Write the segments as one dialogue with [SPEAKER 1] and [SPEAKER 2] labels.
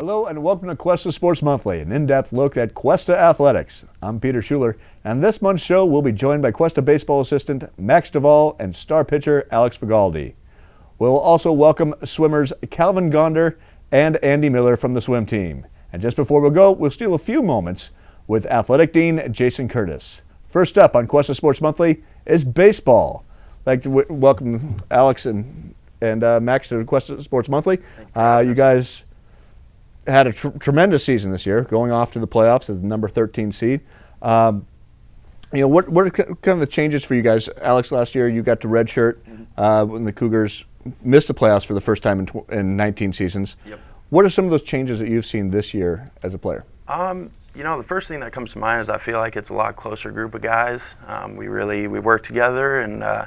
[SPEAKER 1] Hello and welcome to Cuesta Sports Monthly, an in-depth look at Cuesta athletics. I'm Peter Schuler, and this month's show we'll be joined by Cuesta baseball assistant Max Duvalle and star pitcher Alex Fagalde. We'll also welcome swimmers Calvin Gonder and Andy Miller from the swim team. And just before we go, we'll steal a few moments with Athletic Dean Jason Curtis. First up on Cuesta Sports Monthly is baseball. I'd like to welcome Alex and Max to Cuesta Sports Monthly. You guys had a tremendous season this year, going off to the playoffs as the number 13 seed. What are kind of the changes for you guys? Alex, last year you got to redshirt when the Cougars missed the playoffs for the first time in 19 seasons.
[SPEAKER 2] Yep.
[SPEAKER 1] What are some of those changes that you've seen this year as a player?
[SPEAKER 2] The first thing that comes to mind is I feel like it's a lot closer group of guys. We work together and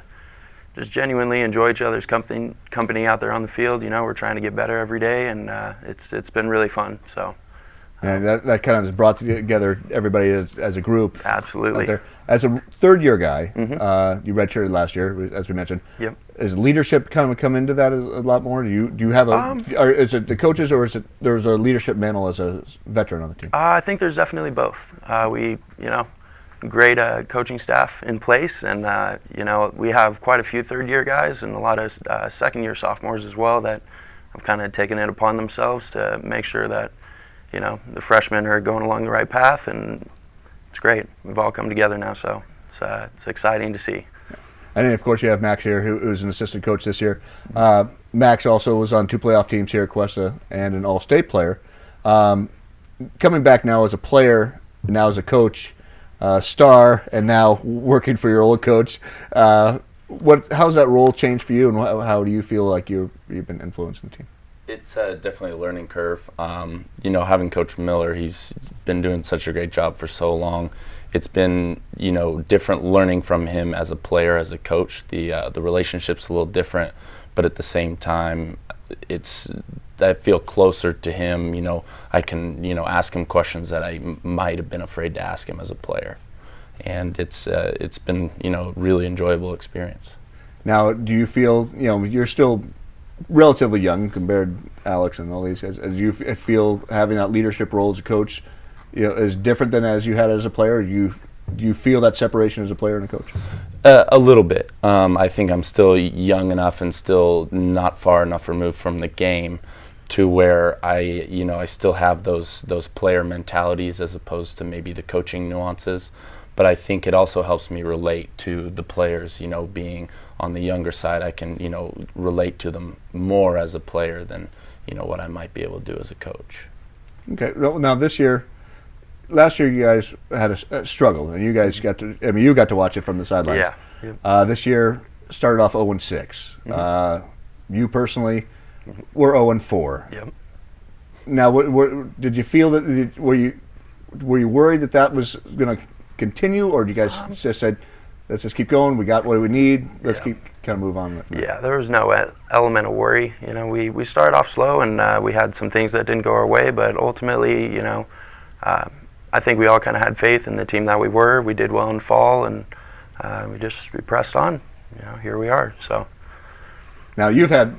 [SPEAKER 2] just genuinely enjoy each other's company out there on the field. We're trying to get better every day, and it's been really fun. So,
[SPEAKER 1] and that kind of has brought together everybody as a group.
[SPEAKER 2] Absolutely.
[SPEAKER 1] Out there. As a third-year guy, you redshirted last year, as we mentioned.
[SPEAKER 2] Yep.
[SPEAKER 1] Is leadership kind of come into that a lot more? Do you have or is it the coaches, or is it there's a leadership mantle as a veteran on the team?
[SPEAKER 2] I think there's definitely both. Great coaching staff in place, and we have quite a few third-year guys and a lot of second-year sophomores as well that have kind of taken it upon themselves to make sure that the freshmen are going along the right path, and it's great. We've all come together now, so it's exciting to see.
[SPEAKER 1] And then, of course, you have Max here, who's an assistant coach this year. Max also was on 2 playoff teams here at Cuesta and an all-state player. Coming back now as a player, now as a coach, star, and now working for your old coach. How's that role changed for you, and how do you feel like you've been influencing the team?
[SPEAKER 3] It's definitely a learning curve. Having Coach Miller, he's been doing such a great job for so long. It's been, different learning from him as a player, as a coach. The relationship's a little different, but at the same time, I feel closer to him. I can, ask him questions that I might have been afraid to ask him as a player. And it's been, really enjoyable experience.
[SPEAKER 1] Now, do you feel, you're still relatively young compared to Alex and all these guys, as you feel having that leadership role as a coach, is different than as you had as a player? Do you feel that separation as a player and a coach?
[SPEAKER 3] A little bit. I think I'm still young enough and still not far enough removed from the game to where I still have those player mentalities as opposed to maybe the coaching nuances. But I think it also helps me relate to the players, being on the younger side. I can, relate to them more as a player than, what I might be able to do as a coach.
[SPEAKER 1] Okay. Well, now last year you guys had a struggle, and you guys got to watch it from the sidelines.
[SPEAKER 2] Yeah. Yep.
[SPEAKER 1] This year started off 0-6. You personally were 0-4.
[SPEAKER 2] Yep.
[SPEAKER 1] Now, did you feel that were you worried that was going to continue, or did you guys just said, let's just keep going, we got what we need, let's keep kind of move on?
[SPEAKER 2] Yeah, there was no element of worry. We started off slow, and we had some things that didn't go our way, but ultimately, I think we all kind of had faith in the team that we were. We did well in fall, and we pressed on. Here we are. So
[SPEAKER 1] now you've had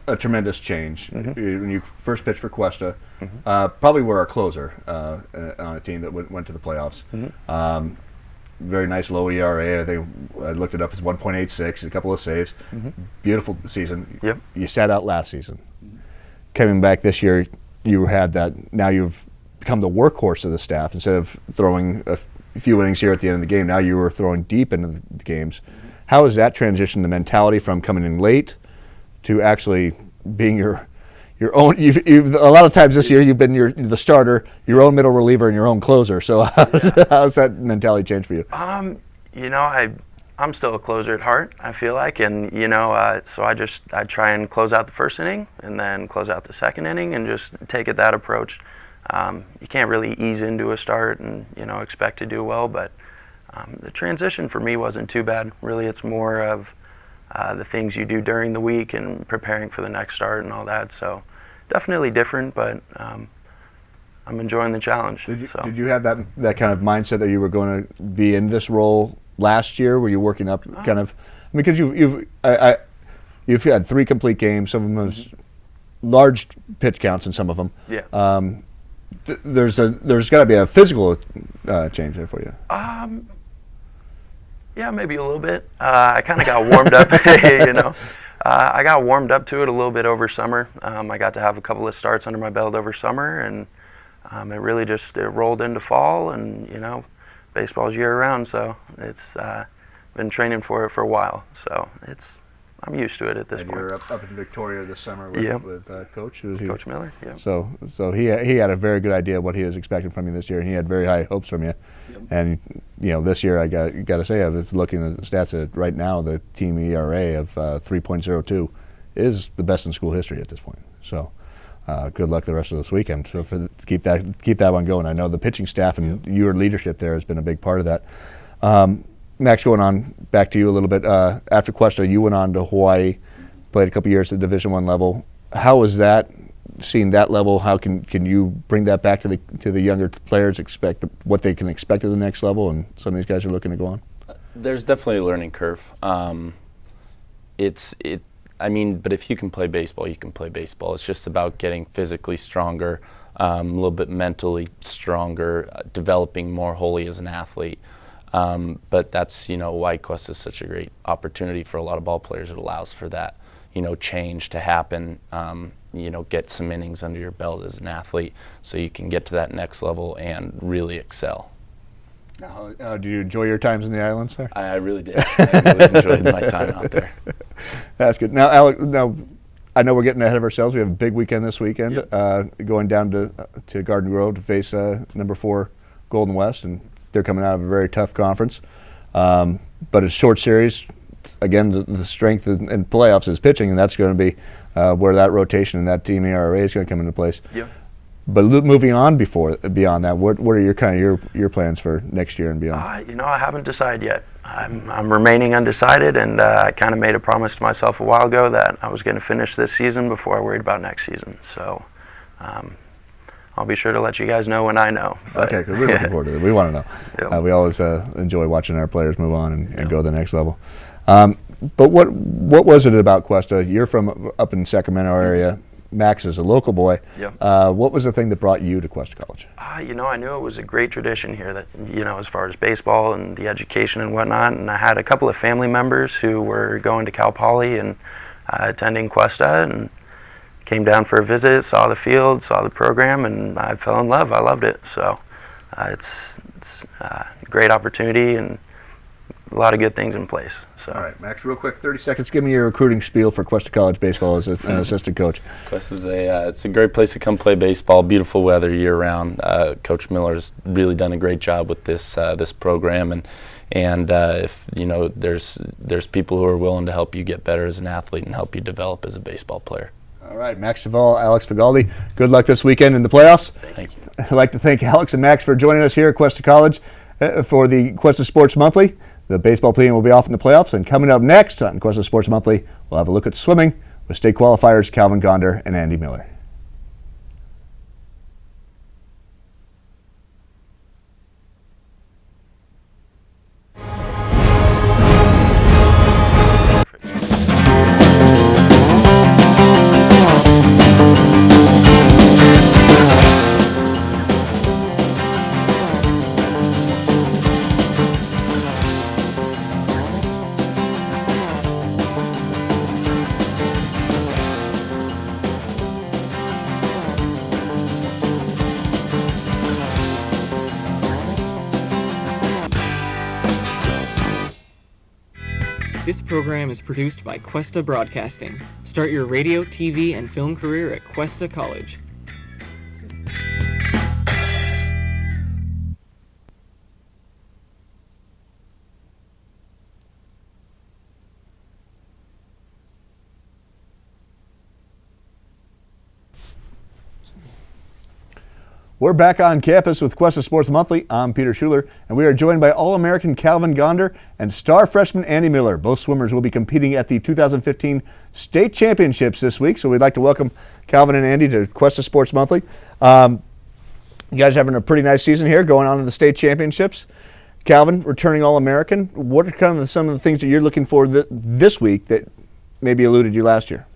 [SPEAKER 1] a tremendous change. When you first pitched for Cuesta, probably were a closer on a team that went to the playoffs. Very nice low ERA. I think I looked it up. It's 1.86, a couple of saves. Beautiful season.
[SPEAKER 2] Yep.
[SPEAKER 1] You sat out last season. Coming back this year, you had that. Now you've become the workhorse of the staff. Instead of throwing a few innings here at the end of the game, now you were throwing deep into the games. How has that transitioned the mentality from coming in late to actually being your own? You've a lot of times this year you've been the starter, your own middle reliever, and your own closer. So how's that mentality changed for you?
[SPEAKER 2] I'm still a closer at heart, I feel like, and so I try and close out the first inning and then close out the second inning and just take it that approach. You can't really ease into a start and expect to do well, but the transition for me wasn't too bad. Really, it's more of the things you do during the week and preparing for the next start and all that. So definitely different, but I'm enjoying the challenge.
[SPEAKER 1] Did you have that kind of mindset that you were going to be in this role last year? Were you working up kind of, because you've had 3 complete games, some of them large pitch counts in some of them.
[SPEAKER 2] Yeah.
[SPEAKER 1] There's got to be a physical change there for you.
[SPEAKER 2] Yeah, maybe a little bit. I kind of got warmed up, I got warmed up to it a little bit over summer. I got to have a couple of starts under my belt over summer, and it really just rolled into fall, and baseball's year round, so it's been training for it for a while. So I'm used to it at this point.
[SPEAKER 1] You're up in Victoria this summer with Coach.
[SPEAKER 2] Coach Miller. Yeah.
[SPEAKER 1] So he had a very good idea of what he was expecting from you this year, and he had very high hopes from you.
[SPEAKER 2] Yep.
[SPEAKER 1] And this year I got to say, I was looking at the stats that right now the team ERA of 3.02 is the best in school history at this point. So good luck the rest of this weekend. So keep that one going. I know the pitching staff and your leadership there has been a big part of that. Max, going on back to you a little bit. After Cuesta, you went on to Hawaii, played a couple years at the Division I level. How was that? Seeing that level, how can you bring that back to the younger players? Expect what they can expect at the next level, and some of these guys are looking to go on.
[SPEAKER 3] There's definitely a learning curve. But if you can play baseball, you can play baseball. It's just about getting physically stronger, a little bit mentally stronger, developing more wholly as an athlete. But that's why Cuesta is such a great opportunity for a lot of ball players. It allows for that change to happen. Get some innings under your belt as an athlete, so you can get to that next level and really excel.
[SPEAKER 1] Now, do you enjoy your times in the islands there?
[SPEAKER 3] I really did. I really enjoyed my time out there.
[SPEAKER 1] That's good. Now, Alex, I know we're getting ahead of ourselves. We have a big weekend this weekend, going down to Garden Grove to face number 4 Golden West, and they're coming out of a very tough conference. But it's a short series. Again, the strength in playoffs is pitching, and that's going to be where that rotation and that team ERA is going to come into place.
[SPEAKER 2] Yeah.
[SPEAKER 1] But moving on beyond that, what are your plans for next year and beyond?
[SPEAKER 2] I haven't decided yet. I'm remaining undecided, and I kind of made a promise to myself a while ago that I was going to finish this season before I worried about next season. So I'll be sure to let you guys know when I know.
[SPEAKER 1] Okay, because we're looking forward to it. We want to know.
[SPEAKER 2] Yep.
[SPEAKER 1] We always enjoy watching our players move on and go to the next level. But what was it about Cuesta? You're from up in Sacramento area. Max is a local boy.
[SPEAKER 2] Yeah.
[SPEAKER 1] What was the thing that brought you to Cuesta College?
[SPEAKER 2] I knew it was a great tradition here that, as far as baseball and the education and whatnot. And I had a couple of family members who were going to Cal Poly and attending Cuesta, and came down for a visit, saw the field, saw the program, and I fell in love. I loved it. So it's a great opportunity and a lot of good things in place. So.
[SPEAKER 1] All right, Max, real quick, 30 seconds. Give me your recruiting spiel for Cuesta College baseball as an assistant coach.
[SPEAKER 3] Cuesta's it's a great place to come play baseball. Beautiful weather year round. Coach Miller's really done a great job with this program, and if there's people who are willing to help you get better as an athlete and help you develop as a baseball player.
[SPEAKER 1] All right, Max Duvalle, Alex Fagalde, good luck this weekend in the playoffs.
[SPEAKER 3] Thank you.
[SPEAKER 1] I'd like to thank Alex and Max for joining us here at Cuesta College for the Cuesta Sports Monthly. The baseball team will be off in the playoffs, and coming up next on Cuesta Sports Monthly, we'll have a look at swimming with state qualifiers Calvin Gonder and Ande Miller.
[SPEAKER 4] This program is produced by Cuesta Broadcasting. Start your radio, TV, and film career at Cuesta College.
[SPEAKER 1] We're back on campus with Cuesta Sports Monthly. I'm Peter Schuler, and we are joined by All-American Calvin Gonder and star freshman Ande Miller. Both swimmers will be competing at the 2015 state championships this week, so we'd like to welcome Calvin and Ande to Cuesta Sports Monthly. You guys having a pretty nice season here, going on to the state championships. Calvin, returning All-American. What are kind of some of the things that you're looking for this week that maybe eluded you last year?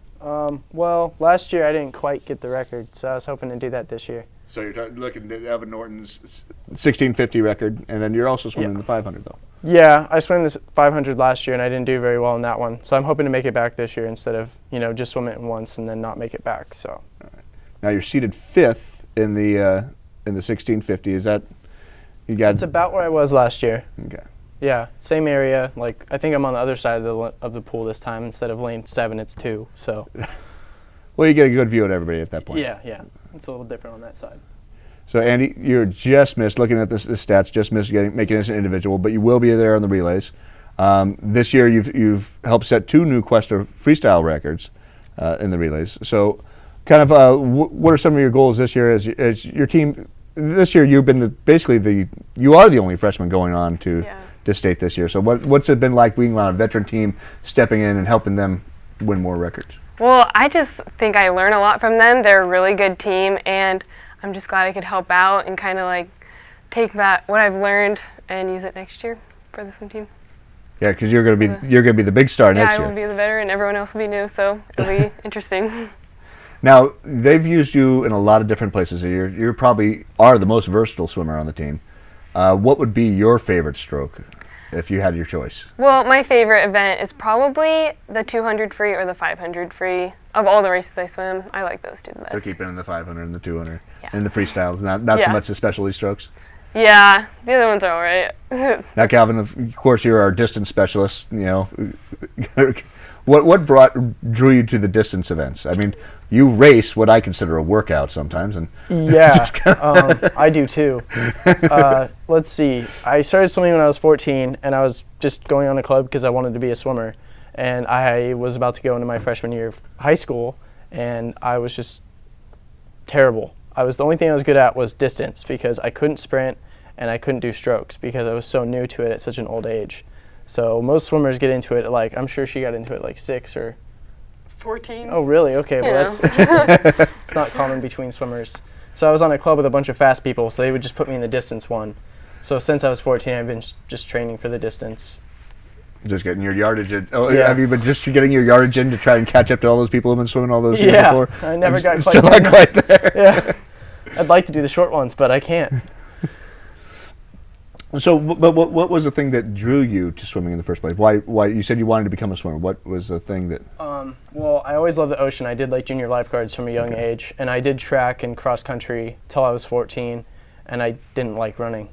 [SPEAKER 5] Well, last year I didn't quite get the record, so I was hoping to do that this year.
[SPEAKER 1] So you're looking at Evan Norton's 1650 record, and then you're also swimming the 500 though.
[SPEAKER 5] Yeah, I swam this 500 last year, and I didn't do very well in that one. So I'm hoping to make it back this year instead of, just swim it once and then not make it back. So.
[SPEAKER 1] All right. Now you're seated 5th in the 1650. Is that you got?
[SPEAKER 5] It's about where I was last year.
[SPEAKER 1] Okay.
[SPEAKER 5] Yeah, same area. Like I think I'm on the other side of the pool this time. Instead of lane 7, it's 2. So.
[SPEAKER 1] Well, you get a good view at everybody at that point.
[SPEAKER 5] Yeah. It's a little different on that side.
[SPEAKER 1] So, Andy, you're just missed, looking at the stats, just missed making this an individual, but you will be there on the relays. This year, you've helped set 2 new Cuesta freestyle records in the relays. So, kind of, what are some of your goals this year as your team? This year, you've been you are the only freshman going on to state this year. So, what's it been like being on a veteran team, stepping in and helping them win more records?
[SPEAKER 6] Well, I just think I learn a lot from them. They're a really good team, and I'm just glad I could help out and kind of like take what I've learned and use it next year for the swim team.
[SPEAKER 1] Yeah, because you're gonna be the big star next year.
[SPEAKER 6] Yeah, I will be the veteran. Everyone else will be new, so it'll be interesting.
[SPEAKER 1] Now they've used you in a lot of different places. You probably are the most versatile swimmer on the team. What would be your favorite stroke if you had your choice?
[SPEAKER 6] Well, my favorite event is probably the 200 free or the 500 free. Of all the races I swim, I like those 2 the best.
[SPEAKER 1] So keeping in the 500 and the 200 and the freestyles, not so much the specialty strokes.
[SPEAKER 6] Yeah, the other ones are all right.
[SPEAKER 1] Now, Calvin, of course, you're our distance specialist. What drew you to the distance events? I mean, you race what I consider a workout sometimes, and
[SPEAKER 5] I do too. Let's see. I started swimming when I was 14, and I was just going on a club because I wanted to be a swimmer. And I was about to go into my freshman year of high school, and I was just terrible. The only thing I was good at was distance because I couldn't sprint and I couldn't do strokes because I was so new to it at such an old age. So most swimmers get into it I'm sure she got into it 6 or
[SPEAKER 6] 14.
[SPEAKER 5] Oh, really? Okay, well that's interesting. It's not common between swimmers. So I was on a club with a bunch of fast people, so they would just put me in the distance one. So since I was 14, I've been just training for the distance.
[SPEAKER 1] Just getting your yardage in. Have you been just getting your yardage in to try and catch up to all those people who've been swimming all those years before?
[SPEAKER 5] I never got
[SPEAKER 1] still not quite there.
[SPEAKER 5] Yeah, I'd like to do the short ones, but I can't.
[SPEAKER 1] So, but what was the thing that drew you to swimming in the first place? Why you said you wanted to become a swimmer? What was the thing that?
[SPEAKER 5] Well, I always loved the ocean. I did junior lifeguards from a young age, and I did track and cross country till I was 14, and I didn't like running.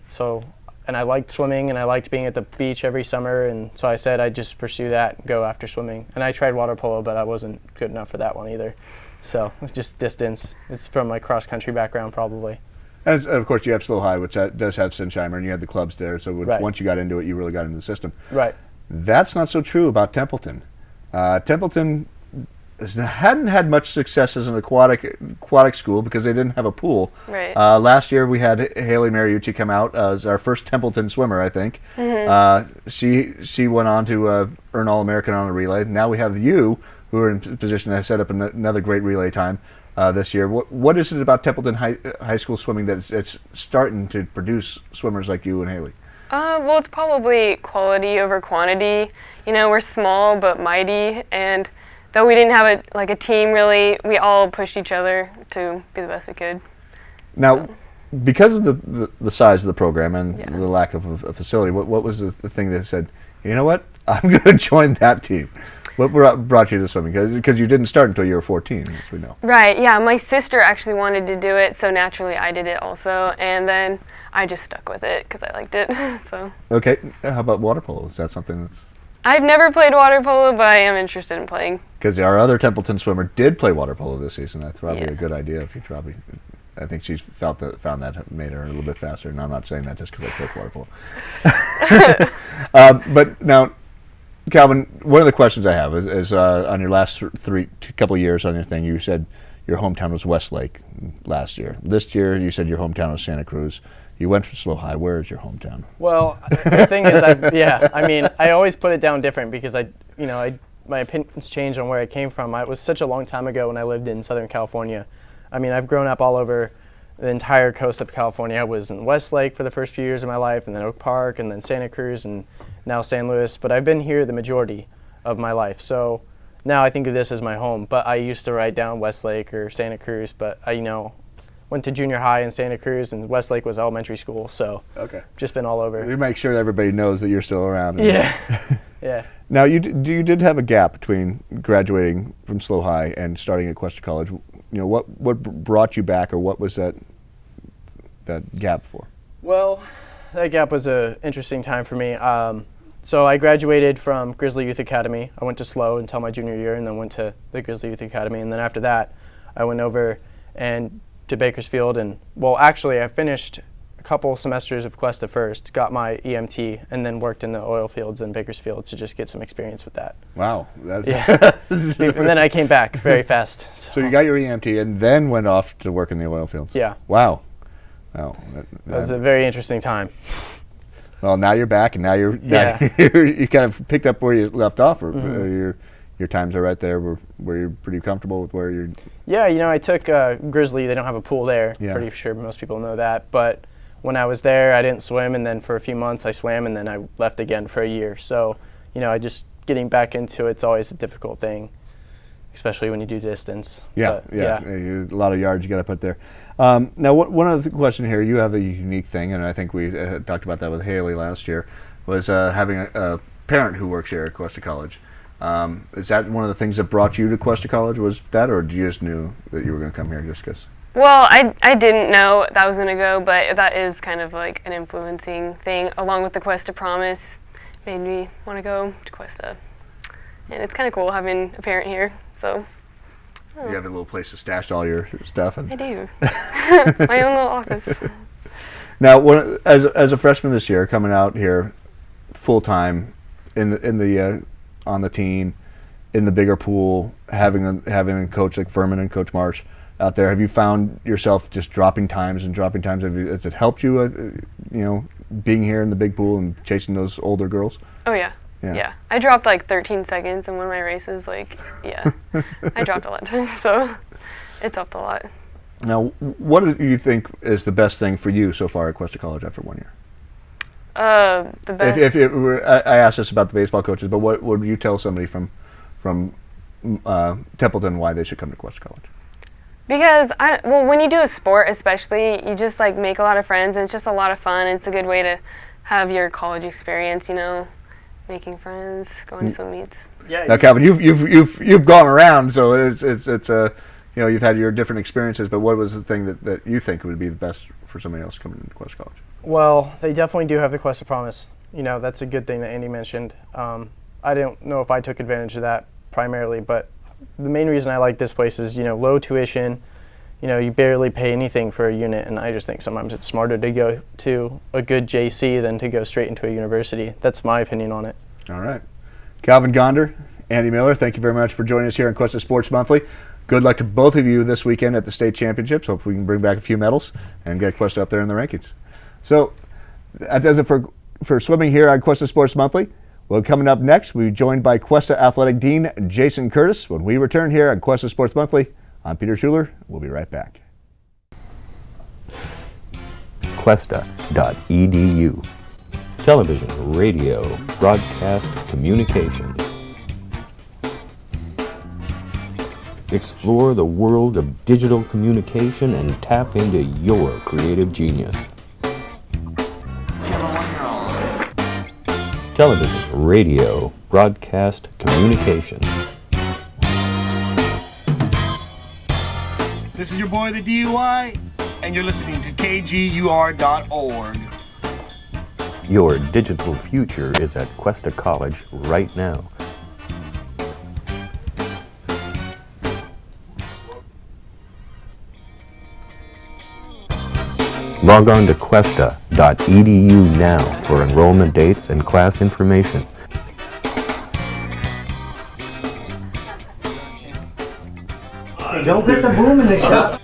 [SPEAKER 5] And I liked swimming, and I liked being at the beach every summer, and so I said I'd just pursue that and go after swimming. And I tried water polo, but I wasn't good enough for that one either. So just distance. It's from my cross-country background probably.
[SPEAKER 1] As of course, you have Slow High, which does have Sinsheimer, and you had the clubs there, so once you got into it, you really got into the system.
[SPEAKER 5] Right.
[SPEAKER 1] That's not so true about Templeton. Templeton hadn't had much success as an aquatic school because they didn't have a pool.
[SPEAKER 6] Right.
[SPEAKER 1] Last year we had Haley Mariucci come out as our first Templeton swimmer, I think. Mm-hmm. She went on to earn All-American on a relay. Now we have you, who are in position to set up another great relay time this year. What is it about Templeton High School swimming that it's starting to produce swimmers like you and Haley?
[SPEAKER 6] Well, it's probably quality over quantity. We're small but mighty, and though we didn't have a team really, we all pushed each other to be the best we could.
[SPEAKER 1] Now, because of the size of the program and the lack of a facility, what was the thing that said, you know what, I'm going to join that team? What brought you to swimming? Because you didn't start until you were 14, as we know.
[SPEAKER 6] Right, yeah. My sister actually wanted to do it, so naturally I did it also. And then I just stuck with it because I liked it. So. Okay,
[SPEAKER 1] how about water polo? Is that something that's...
[SPEAKER 6] I've never played water polo, but I am interested in playing.
[SPEAKER 1] Because our other Templeton swimmer did play water polo this season. That's probably a good idea. I think she's found that made her a little bit faster. And I'm not saying that just because I played water polo. But now, Calvin, one of the questions I have is on your last couple of years on your thing, you said your hometown was Westlake last year. This year, you said your hometown was Santa Cruz. You went for Slow High. Where is your hometown?
[SPEAKER 5] Well, the thing is, I always put it down different because my opinions changed on where I came from. It was such a long time ago when I lived in Southern California. I mean, I've grown up all over the entire coast of California. I was in Westlake for the first few years of my life, and then Oak Park, and then Santa Cruz, and now San Luis. But I've been here the majority of my life. So now I think of this as my home, but I used to write down Westlake or Santa Cruz, but I, went to junior high in Santa Cruz, and Westlake was elementary school, so just been all over.
[SPEAKER 1] You make sure everybody knows that you're still around.
[SPEAKER 5] Yeah. Yeah.
[SPEAKER 1] Now, you did have a gap between graduating from SLO High and starting at Cuesta College. What brought you back, or what was that gap for?
[SPEAKER 5] Well, that gap was an interesting time for me. So I graduated from Grizzly Youth Academy. I went to SLO until my junior year, and then went to the Grizzly Youth Academy. And then after that, I went over and to Bakersfield. And well, actually, I finished a couple semesters of Cuesta first, got my EMT, and then worked in the oil fields in Bakersfield to just get some experience with that.
[SPEAKER 1] Wow. That's
[SPEAKER 5] yeah. And then I came back very fast.
[SPEAKER 1] So you got your EMT and then went off to work in the oil fields.
[SPEAKER 5] Yeah.
[SPEAKER 1] Wow. Wow.
[SPEAKER 5] That was a very interesting time.
[SPEAKER 1] Well, now you're back, and now you kind of picked up where you left off, or your times are right there where you're pretty comfortable with where you're.
[SPEAKER 5] Yeah, I took Grizzly. They don't have a pool there.
[SPEAKER 1] Yeah.
[SPEAKER 5] Pretty sure most people know that. But when I was there, I didn't swim, and then for a few months I swam, and then I left again for a year. So, I just getting back into it's always a difficult thing, especially when you do distance.
[SPEAKER 1] Yeah, a lot of yards you got to put there. Now, one other question here, you have a unique thing, and I think we talked about that with Haley last year, was having a parent who works here at Cuesta College. Is that one of the things that brought you to Cuesta College, was that, or did you just knew that you were going to come here just because?
[SPEAKER 6] Well, I didn't know that I was going to go, but that is kind of like an influencing thing, along with the Cuesta Promise, made me want to go to Cuesta. And it's kind of cool having a parent here, so.
[SPEAKER 1] You have a little place to stash all your stuff.
[SPEAKER 6] I do. My own little office.
[SPEAKER 1] Now, as a freshman this year, coming out here full time on the team, in the bigger pool, having a coach like Furman and Coach Marsh out there, have you found yourself just dropping times? Has it helped you, being here in the big pool and chasing those older girls?
[SPEAKER 6] Oh yeah. Yeah. I dropped like 13 seconds in one of my races. I dropped a lot of times, so it's helped a lot.
[SPEAKER 1] Now, what do you think is the best thing for you so far at Cuesta College after 1 year?
[SPEAKER 6] The best.
[SPEAKER 1] If it were, I asked this about the baseball coaches, but what would you tell somebody from Templeton why they should come to Cuesta College?
[SPEAKER 6] Because when you do a sport, especially, you just make a lot of friends, and it's just a lot of fun. It's a good way to have your college experience, making friends, going to swim meets.
[SPEAKER 5] Yeah.
[SPEAKER 1] Now, Calvin, you've gone around, so it's you've had your different experiences. But what was the thing that you think would be the best for somebody else coming into Cuesta College?
[SPEAKER 5] Well, they definitely do have the Cuesta Promise. That's a good thing that Andy mentioned. I don't know if I took advantage of that primarily, but the main reason I like this place is low tuition. You barely pay anything for a unit, and I just think sometimes it's smarter to go to a good JC than to go straight into a university. That's my opinion on it.
[SPEAKER 1] All right. Calvin Gonder, Andy Miller, thank you very much for joining us here on Cuesta Sports Monthly. Good luck to both of you this weekend at the state championships. Hope we can bring back a few medals and get Cuesta up there in the rankings. So that does it for swimming here on Cuesta Sports Monthly. Well, coming up next, we'll be joined by Cuesta Athletic Dean Jason Curtis. When we return here on Cuesta Sports Monthly, I'm Peter Schuler. We'll be right back.
[SPEAKER 7] Cuesta.edu. Television, radio, broadcast, communications. Explore the world of digital communication and tap into your creative genius. Television, radio, broadcast, communications.
[SPEAKER 8] This is your boy, the DUI, and you're listening to KGUR.org.
[SPEAKER 7] Your digital future is at Cuesta College right now. Log on to Cuesta.edu now for enrollment dates and class information.
[SPEAKER 9] Don't get the boom in the shot.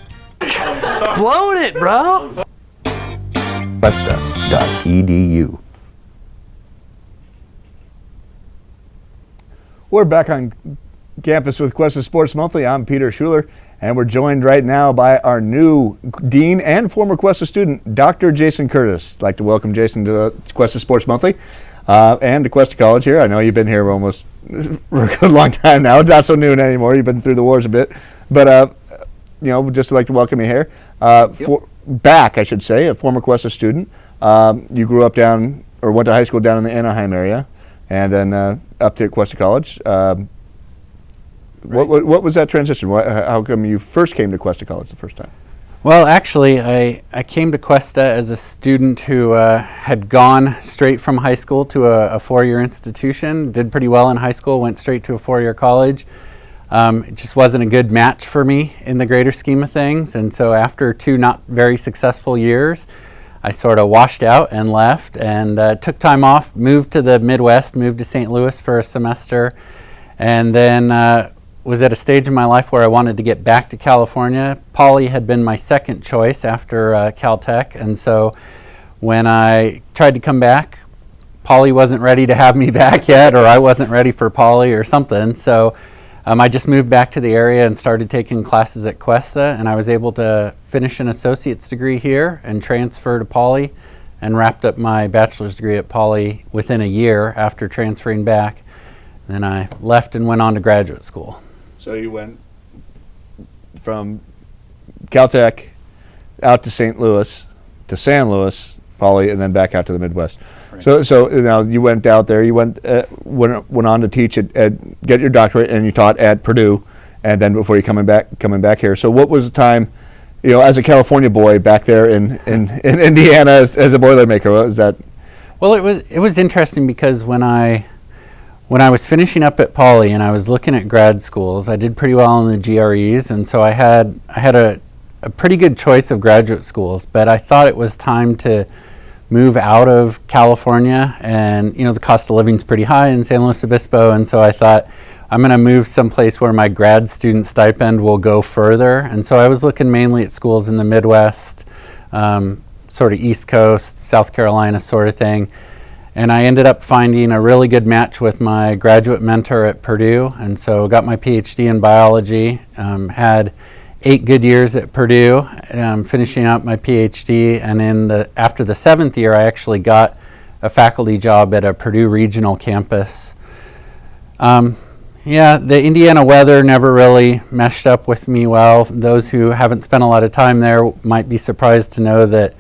[SPEAKER 9] Blowing it, bro.
[SPEAKER 7] Cuesta.edu.
[SPEAKER 1] We're back on campus with Cuesta Sports Monthly. I'm Peter Schuler, and we're joined right now by our new dean and former Cuesta student, Dr. Jason Curtis. I'd like to welcome Jason to Cuesta Sports Monthly and to Cuesta College here. I know you've been here almost for a good long time now. Not so new anymore. You've been through the wars a bit, but just like to welcome you here. Back, I should say, a former Cuesta student. You grew up down, or went to high school down in the Anaheim area, and then up to Cuesta College. What was that transition? How come you first came to Cuesta College the first time?
[SPEAKER 10] Well, actually, I came to Cuesta as a student who had gone straight from high school to a four-year institution, did pretty well in high school, went straight to a four-year college. It just wasn't a good match for me in the greater scheme of things, and so after 2 not very successful years, I sort of washed out and left and took time off, moved to the Midwest, moved to St. Louis for a semester, and then was at a stage in my life where I wanted to get back to California. Poly had been my second choice after Caltech, and so when I tried to come back, Poly wasn't ready to have me back yet, or I wasn't ready for Poly or something, so I just moved back to the area and started taking classes at Cuesta, and I was able to finish an associate's degree here and transfer to Poly, and wrapped up my bachelor's degree at Poly within a year after transferring back. Then I left and went on to graduate school.
[SPEAKER 1] So you went from Caltech out to St. Louis, to San Luis, Poly, and then back out to the Midwest. Right. So now you went out there. You went on to teach get your doctorate, and you taught at Purdue, and then before you coming back here. So what was the time, as a California boy back there in Indiana as a Boilermaker? What was that?
[SPEAKER 10] Well, it was interesting because when I was finishing up at Poly and I was looking at grad schools, I did pretty well in the GREs, and so I had a pretty good choice of graduate schools, but I thought it was time to move out of California, and the cost of living is pretty high in San Luis Obispo, and so I thought I'm going to move someplace where my grad student stipend will go further, and so I was looking mainly at schools in the Midwest, sort of East Coast, South Carolina sort of thing. And I ended up finding a really good match with my graduate mentor at Purdue, and so got my PhD in biology, had 8 good years at Purdue, finishing up my PhD, and after the 7th year I actually got a faculty job at a Purdue regional campus. The Indiana weather never really meshed up with me well. Those who haven't spent a lot of time there might be surprised to know that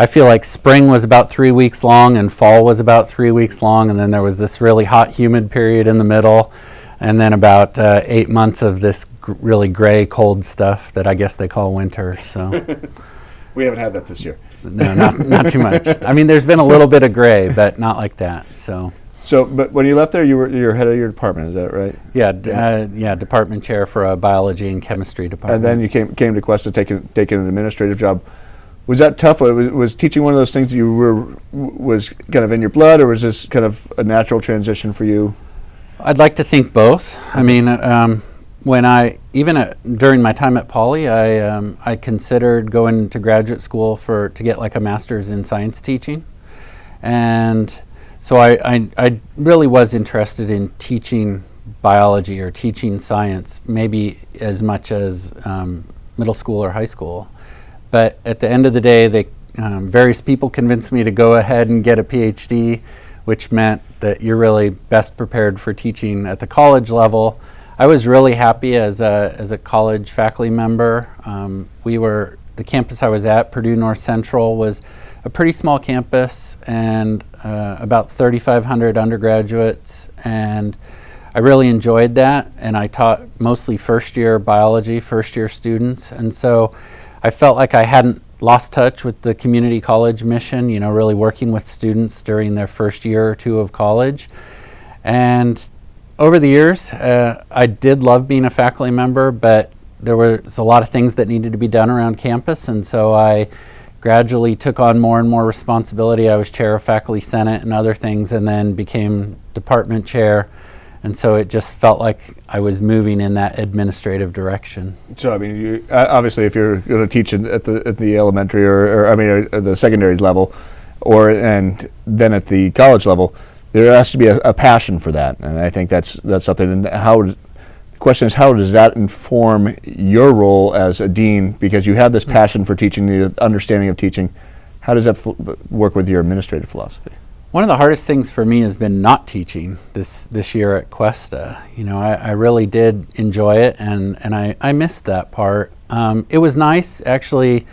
[SPEAKER 10] I feel like spring was about 3 weeks long and fall was about 3 weeks long, and then there was this really hot, humid period in the middle, and then about 8 months of this really gray, cold stuff that I guess they call winter. So
[SPEAKER 1] we haven't had that this year.
[SPEAKER 10] No, not too much. I mean, there's been a little bit of gray, but not like that. So, but when you left there, you're head of your department. Is that right? Yeah, department chair for a biology and chemistry department. And then you came to Cuesta, taking an administrative job. Was that tough? Was teaching one of those things was kind of in your blood, or was this kind of a natural transition for you? I'd like to think both. I mean, during my time at Poly, I considered going to graduate school to get like a master's in science teaching, and so I really was interested in teaching biology or teaching science, maybe as much as middle school or high school. But at the end of the day, various people convinced me to go ahead and get a PhD, which meant that you're really best prepared for teaching at the college level. I was really happy as a college faculty member. The campus I was at, Purdue North Central, was a pretty small campus and about 3,500 undergraduates, and I really enjoyed that. And I taught mostly first-year biology, first-year students, and so I felt like I hadn't lost touch with the community college mission, really working with students during their first year or two of college. And over the years, I did love being a faculty member, but there was a lot of things that needed to be done around campus, and so I gradually took on more and more responsibility. I was chair of faculty senate and other things, and then became department chair. And so it just felt like I was moving in that administrative direction. So, I mean, you, obviously, if you're going to teach at the elementary or the secondary level, and then at the college level, there has to be a passion for that. And I think that's something. And the question is, how does that inform your role as a dean? Because you have this passion for teaching, the understanding of teaching. How does that work with your administrative philosophy? One of the hardest things for me has been not teaching this year at Cuesta. You know, I really did enjoy it, and I missed that part. It was nice, actually.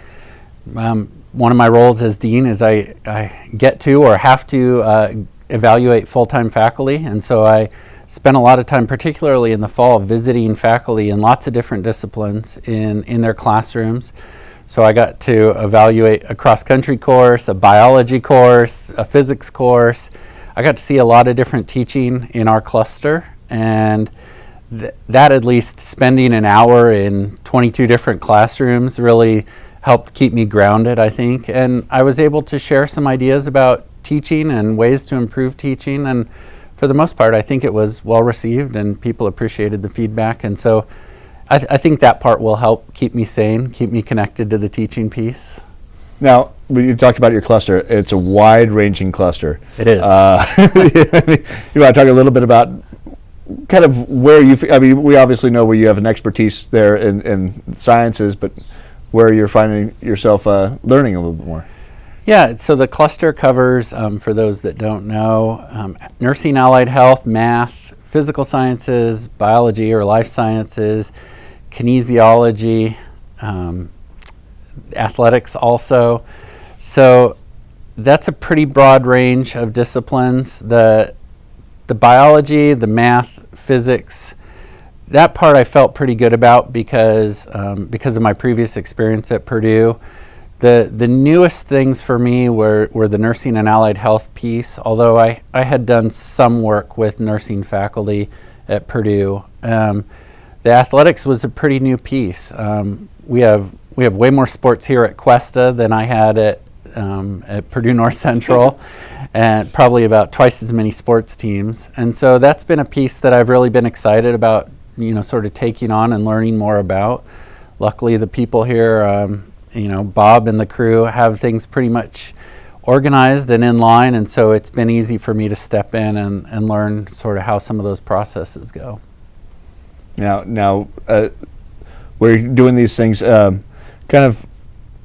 [SPEAKER 10] One of my roles as dean is I get to or have to evaluate full-time faculty, and so I spent a lot of time, particularly in the fall, visiting faculty in lots of different disciplines in their classrooms. So I got to evaluate a cross-country course, a biology course, a physics course. I got to see a lot of different teaching in our cluster, and that, at least spending an hour in 22 different classrooms, really helped keep me grounded, I think. And I was able to share some ideas about teaching and ways to improve teaching, and for the most part, I think it was well received and people appreciated the feedback. And so I think that part will help keep me sane, keep me connected to the teaching piece.
[SPEAKER 1] Now, when you talked about your cluster, it's a wide-ranging cluster.
[SPEAKER 10] It is.
[SPEAKER 1] You want to talk a little bit about kind of where you, I mean, we obviously know where you have an expertise there in sciences, but where you're finding yourself learning a little bit more.
[SPEAKER 10] Yeah, so the cluster covers, for those that don't know, nursing, allied health, math, physical sciences, biology or life sciences, kinesiology, athletics also. So that's a pretty broad range of disciplines. The biology, the math, physics, that part I felt pretty good about because of my previous experience at Purdue. The newest things for me were the nursing and allied health piece, although I had done some work with nursing faculty at Purdue. The athletics was a pretty new piece. We have way more sports here at Cuesta than I had at Purdue North Central, and probably about twice as many sports teams. And so that's been a piece that I've really been excited about, you know, sort of taking on and learning more about. Luckily, the people here, you know, Bob and the crew have things pretty much organized and in line, and so it's been easy for me to step in and learn sort of how some of those processes go.
[SPEAKER 1] Now, we're doing these things. Kind of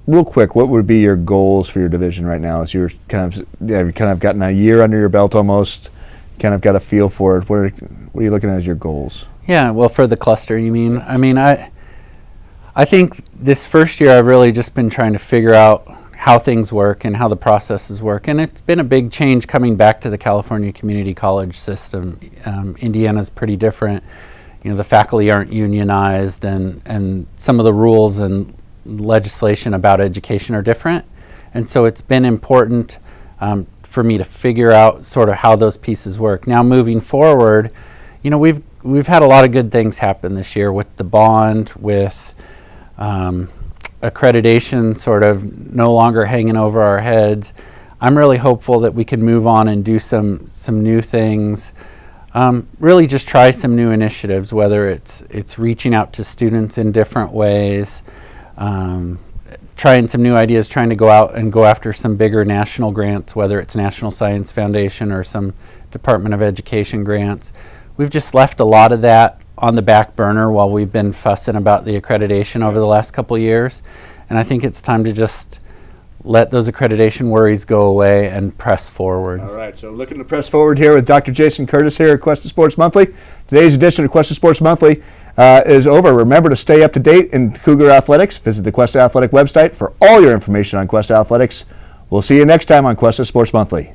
[SPEAKER 1] real quick, what would be your goals for your division right now? As you're you've kind of gotten a year under your belt almost, kind of got a feel for it. What are you looking at as your goals?
[SPEAKER 10] Yeah, well, for the cluster, you mean? I mean, I think this first year I've really just been trying to figure out how things work and how the processes work. And it's been a big change coming back to the California community college system. Indiana's pretty different. You know, the faculty aren't unionized, and some of the rules and legislation about education are different. And so it's been important for me to figure out sort of how those pieces work. Now, moving forward, you know, we've had a lot of good things happen this year with the bond, with accreditation sort of no longer hanging over our heads. I'm really hopeful that we can move on and do some new things. Really just try some new initiatives, whether it's reaching out to students in different ways, trying some new ideas, trying to go out and go after some bigger national grants, whether it's National Science Foundation or some Department of Education grants. We've just left a lot of that on the back burner while we've been fussing about the accreditation over the last couple of years. And I think it's time to just let those accreditation worries go away and press forward.
[SPEAKER 1] All right, so looking to press forward here with Dr. Jason Curtis here at Cuesta Sports Monthly. Today's edition of Cuesta Sports Monthly is over. Remember to stay up to date in Cougar Athletics. Visit the Cuesta Athletic website for all your information on Cuesta Athletics. We'll see you next time on Cuesta Sports Monthly.